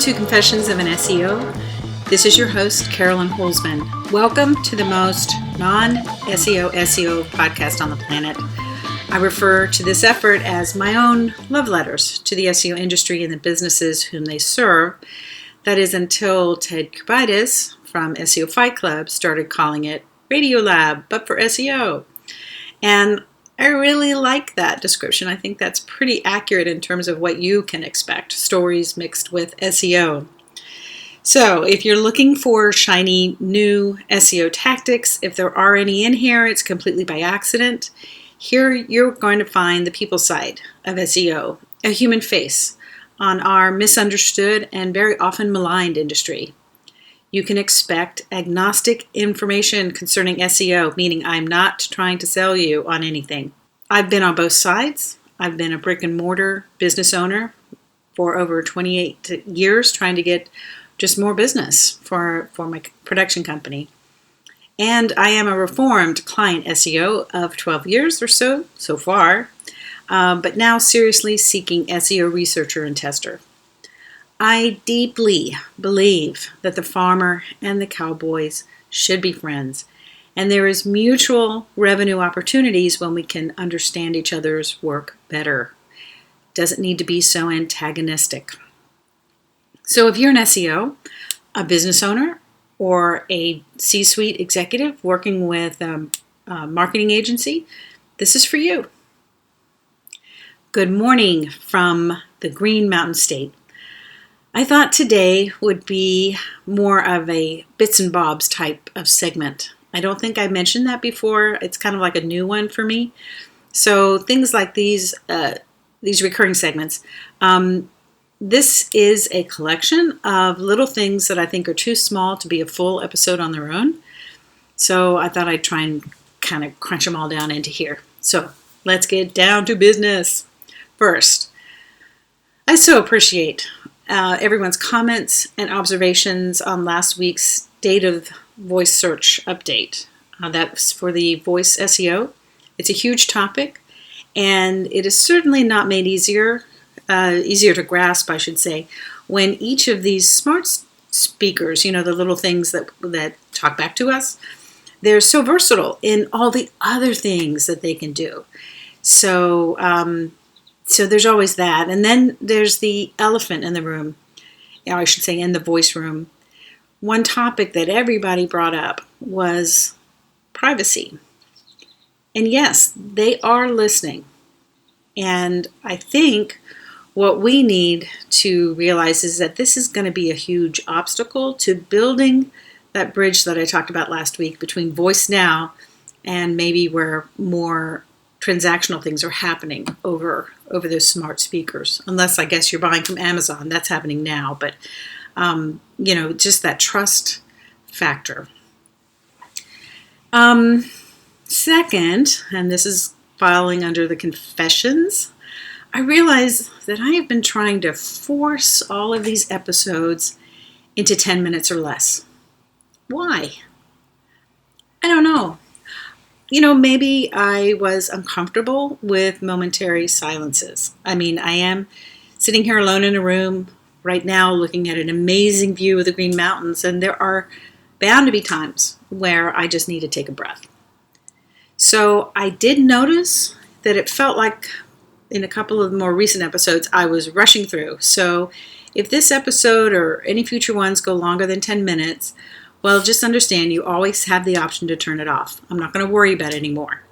to Confessions of an SEO. This is your host, Carolyn Holzman. Welcome to the most non-SEO SEO podcast on the planet. I refer to this effort as my own love letters to the SEO industry and the businesses whom they serve. That is until Ted Kubitis from SEO Fight Club started calling it Radiolab, but for SEO. And I really like that description. I think that's pretty accurate in terms of what you can expect, stories mixed with SEO. So if you're looking for shiny new SEO tactics, if there are any in here, it's completely by accident. Here you're going to find the people side of SEO, a human face on our misunderstood and very often maligned industry. You can expect agnostic information concerning SEO, meaning I'm not trying to sell you on anything. I've been on both sides. I've been a brick and mortar business owner for over 28 years, trying to get just more business for my production company. And I am a reformed client SEO of 12 years or so far, but now seriously seeking SEO researcher and tester. I deeply believe that the farmer and the cowboys should be friends, and there is mutual revenue opportunities when we can understand each other's work better. Doesn't need to be so antagonistic. So if you're an SEO, a business owner, or a C-suite executive working with a marketing agency, this is for you. Good morning from the Green Mountain State. I thought today would be more of a bits and bobs type of segment. I don't think I mentioned that before. It's kind of like a new one for me. So things like these recurring segments. This is a collection of little things that I think are too small to be a full episode on their own. So I thought I'd try and kind of crunch them all down into here. So let's get down to business. First, I so appreciate everyone's comments and observations on last week's State of Voice Search update. That's for the Voice SEO. It's a huge topic, and it is certainly not made easier to grasp, I should say, when each of these smart speakers, the little things that talk back to us, they're so versatile in all the other things that they can do. So there's always that. And then there's the elephant in the room, or I should say in the voice room. One topic that everybody brought up was privacy. And yes, they are listening. And I think what we need to realize is that this is going to be a huge obstacle to building that bridge that I talked about last week between voice now and maybe where more transactional things are happening over those smart speakers. Unless I guess you're buying from Amazon, that's happening now. But just that trust factor. Second, and this is falling under the confessions, I realize that I have been trying to force all of these episodes into 10 minutes or less. Why? I don't know. Maybe I was uncomfortable with momentary silences. I mean, I am sitting here alone in a room right now looking at an amazing view of the Green Mountains, and there are bound to be times where I just need to take a breath. So I did notice that it felt like in a couple of more recent episodes, I was rushing through. So if this episode or any future ones go longer than 10 minutes, well, just understand you always have the option to turn it off. I'm not going to worry about it anymore.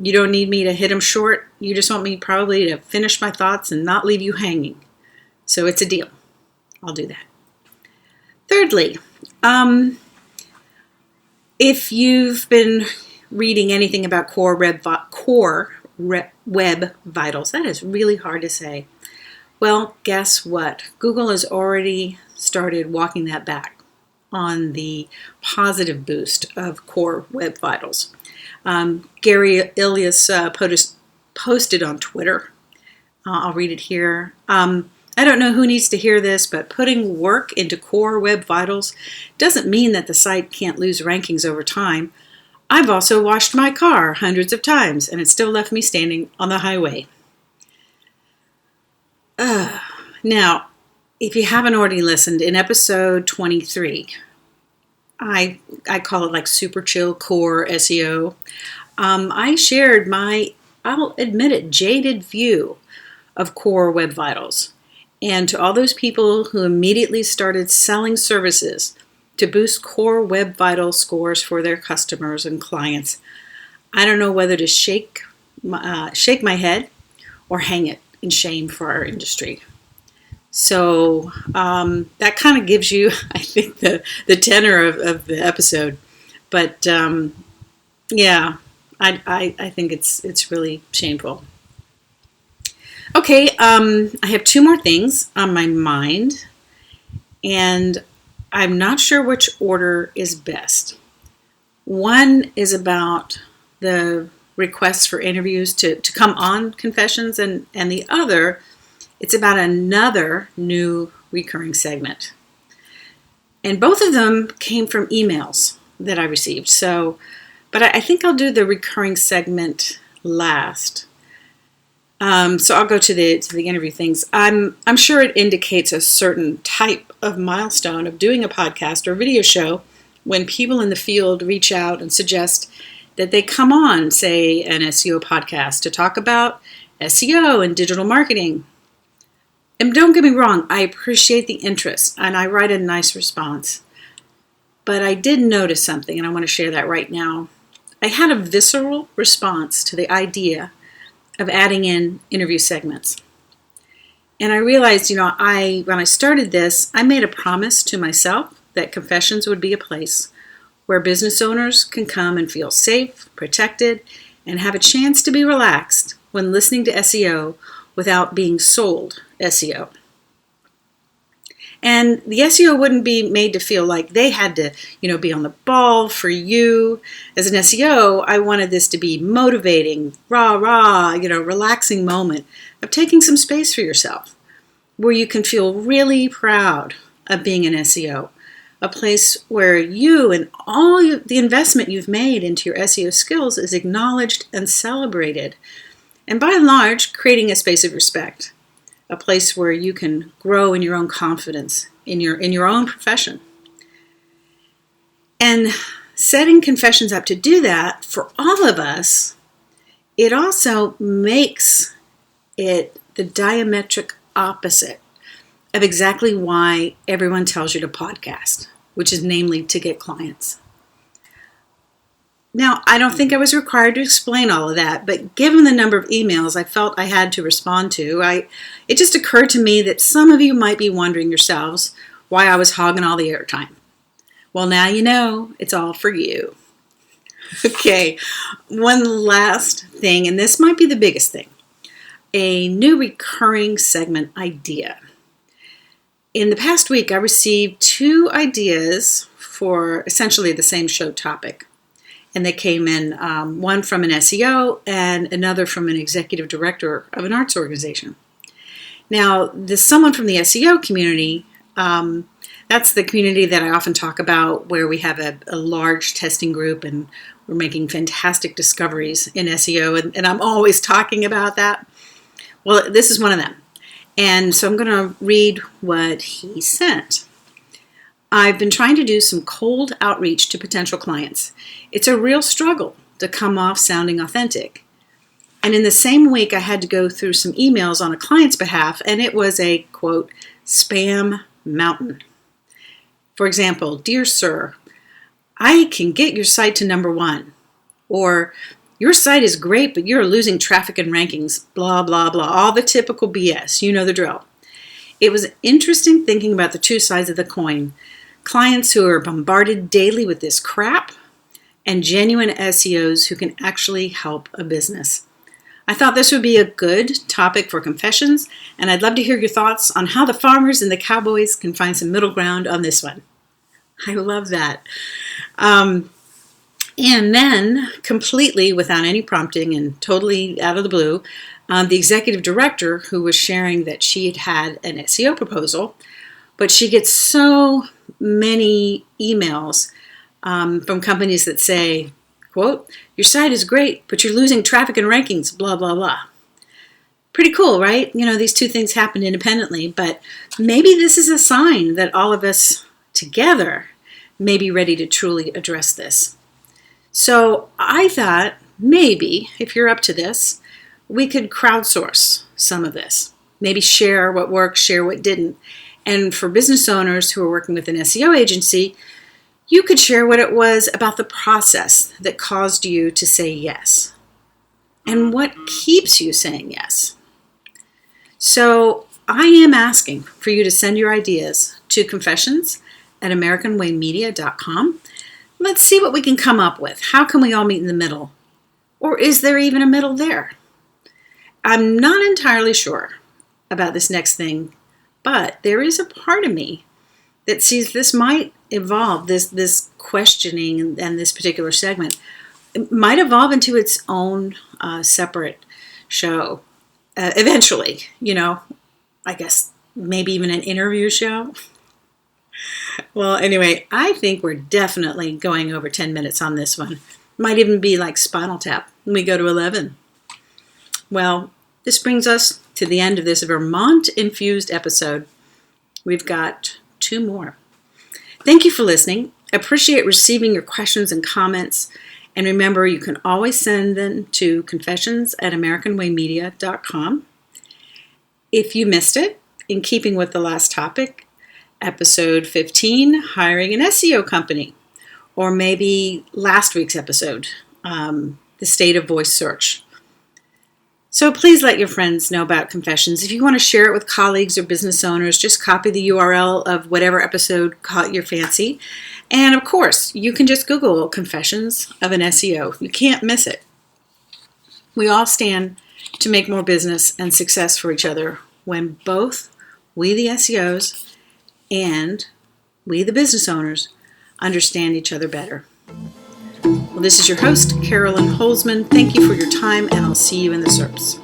You don't need me to hit them short. You just want me probably to finish my thoughts and not leave you hanging. So it's a deal. I'll do that. Thirdly, if you've been reading anything about core web vitals, that is really hard to say. Well, guess what? Google has already started walking that back on the positive boost of core web vitals. Gary Ilias posted on Twitter. I'll read it here. I don't know who needs to hear this, but putting work into core web vitals doesn't mean that the site can't lose rankings over time. I've also washed my car hundreds of times, and it still left me standing on the highway. Now, if you haven't already listened, in episode 23, I call it like super chill core SEO. I shared my, I'll admit it, jaded view of core web vitals. And to all those people who immediately started selling services to boost core web vital scores for their customers and clients, I don't know whether to shake my head or hang it in shame for our industry. So that kind of gives you, I think, the tenor of the episode. But yeah, I think it's really shameful. Okay, I have two more things on my mind, and I'm not sure which order is best. One is about the requests for interviews to come on Confessions, and the other, it's about another new recurring segment. And both of them came from emails that I received. So, but I think I'll do the recurring segment last. So I'll go to the interview things. I'm sure it indicates a certain type of milestone of doing a podcast or video show when people in the field reach out and suggest that they come on, say, an SEO podcast to talk about SEO and digital marketing. And don't get me wrong, I appreciate the interest and I write a nice response. But I did notice something, and I want to share that right now. I had a visceral response to the idea of adding in interview segments. And I realized, when I started this, I made a promise to myself that Confessions would be a place where business owners can come and feel safe, protected, and have a chance to be relaxed when listening to SEO without being sold SEO. And the SEO wouldn't be made to feel like they had to, be on the ball for you. As an SEO, I wanted this to be motivating, relaxing moment of taking some space for yourself, where you can feel really proud of being an SEO, a place where you and all the investment you've made into your SEO skills is acknowledged and celebrated. And by and large, creating a space of respect. A place where you can grow in your own confidence, in your own profession. And setting Confessions up to do that for all of us, it also makes it the diametric opposite of exactly why everyone tells you to podcast, which is namely to get clients. Now, I don't think I was required to explain all of that, but given the number of emails I felt I had to respond to, it just occurred to me that some of you might be wondering yourselves why I was hogging all the airtime. Well, now you know, it's all for you. Okay, one last thing, and this might be the biggest thing. A new recurring segment idea. In the past week, I received 2 ideas for essentially the same show topic. And they came in, one from an SEO and another from an executive director of an arts organization. Now, this someone from the SEO community, that's the community that I often talk about, where we have a large testing group and we're making fantastic discoveries in SEO, and I'm always talking about that. Well, this is one of them. And so I'm going to read what he sent. I've been trying to do some cold outreach to potential clients. It's a real struggle to come off sounding authentic. And in the same week, I had to go through some emails on a client's behalf, and it was a, quote, spam mountain. For example, dear sir, I can get your site to number 1. Or, your site is great, but you're losing traffic and rankings, blah, blah, blah. All the typical BS. You know the drill. It was interesting thinking about the two sides of the coin. Clients who are bombarded daily with this crap, and genuine SEOs who can actually help a business. I thought this would be a good topic for Confessions, and I'd love to hear your thoughts on how the farmers and the cowboys can find some middle ground on this one. I love that. And then, completely without any prompting and totally out of the blue, the executive director who was sharing that she had had an SEO proposal, but she gets so many emails from companies that say, quote, your site is great, but you're losing traffic and rankings, blah, blah, blah. Pretty cool, right? These two things happen independently, but maybe this is a sign that all of us together may be ready to truly address this. So I thought maybe, if you're up to this, we could crowdsource some of this. Maybe share what worked, share what didn't. And for business owners who are working with an SEO agency, you could share what it was about the process that caused you to say yes. And what keeps you saying yes. So I am asking for you to send your ideas to confessions@AmericanWayMedia.com. Let's see what we can come up with. How can we all meet in the middle? Or is there even a middle there? I'm not entirely sure about this next thing, but there is a part of me that sees this might evolve, this questioning and this particular segment. It might evolve into its own separate show. Eventually, I guess maybe even an interview show. Well, anyway, I think we're definitely going over 10 minutes on this one. Might even be like Spinal Tap when we go to 11. Well, this brings us to the end of this Vermont-infused episode. We've got 2 more. Thank you for listening. I appreciate receiving your questions and comments. And remember, you can always send them to confessions@AmericanWayMedia.com. If you missed it, in keeping with the last topic, episode 15, hiring an SEO company, or maybe last week's episode, the state of voice search. So please let your friends know about Confessions. If you want to share it with colleagues or business owners, just copy the URL of whatever episode caught your fancy. And of course, you can just Google Confessions of an SEO. You can't miss it. We all stand to make more business and success for each other when both we, the SEOs, and we, the business owners, understand each other better. Well, this is your host, Carolyn Holzman. Thank you for your time, and I'll see you in the SERPs.